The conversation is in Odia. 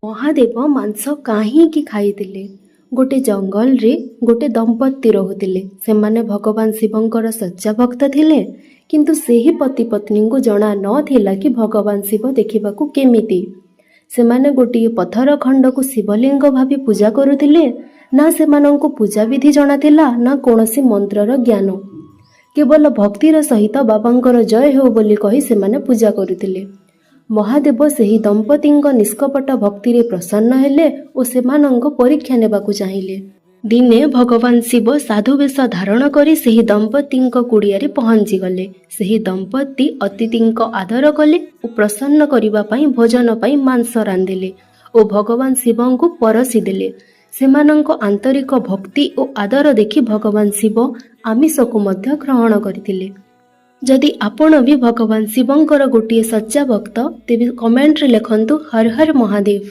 ମହାଦେବ ମାଂସ କାହିଁକି ଖାଇଥିଲେ? ଗୋଟେ ଜଙ୍ଗଲରେ ଗୋଟେ ଦମ୍ପତି ରହୁଥିଲେ। ସେମାନେ ଭଗବାନ ଶିବଙ୍କର ସଚ୍ଚା ଭକ୍ତ ଥିଲେ। କିନ୍ତୁ ସେହି ପତି ପତ୍ନୀଙ୍କୁ ଜଣା ନଥିଲା କି ଭଗବାନ ଶିବ ଦେଖିବାକୁ କେମିତି। ସେମାନେ ଗୋଟିଏ ପଥର ଖଣ୍ଡକୁ ଶିବଲିଙ୍ଗ ଭାବି ପୂଜା କରୁଥିଲେ। ନା ସେମାନଙ୍କୁ ପୂଜାବିଧି ଜଣାଥିଲା, ନା କୌଣସି ମନ୍ତ୍ରର ଜ୍ଞାନ। କେବଳ ଭକ୍ତିର ସହିତ ବାବାଙ୍କର ଜୟ ହେଉ ବୋଲି କହି ସେମାନେ ପୂଜା କରୁଥିଲେ। ମହାଦେବ ସେହି ଦମ୍ପତିଙ୍କ ନିଷ୍କପଟ ଭକ୍ତିରେ ପ୍ରସନ୍ନ ହେଲେ ଓ ସେମାନଙ୍କ ପରୀକ୍ଷା ନେବାକୁ ଚାହିଁଲେ। ଦିନେ ଭଗବାନ ଶିବ ସାଧୁ ବେଶ ଧାରଣ କରି ସେହି ଦମ୍ପତିଙ୍କ କୁଡ଼ିଆରେ ପହଞ୍ଚିଗଲେ। ସେହି ଦମ୍ପତି ଅତିଥିଙ୍କ ଆଦର କଲେ ଓ ପ୍ରସନ୍ନ କରିବା ପାଇଁ ଭୋଜନ ପାଇଁ ମାଂସ ରାନ୍ଧିଲେ ଓ ଭଗବାନ ଶିବଙ୍କୁ ପରସି ଦେଲେ। ସେମାନଙ୍କ ଆନ୍ତରିକ ଭକ୍ତି ଓ ଆଦର ଦେଖି ଭଗବାନ ଶିବ ଆମିଷକୁ ମଧ୍ୟ ଗ୍ରହଣ କରିଥିଲେ। ଯଦି ଆପଣ ବି ଭଗବାନ ଶିବଙ୍କର ଗୋଟିଏ ସଚ୍ଚା ଭକ୍ତ, ତେବେ କମେଣ୍ଟରେ ଲେଖନ୍ତୁ ହର ହର ମହାଦେବ।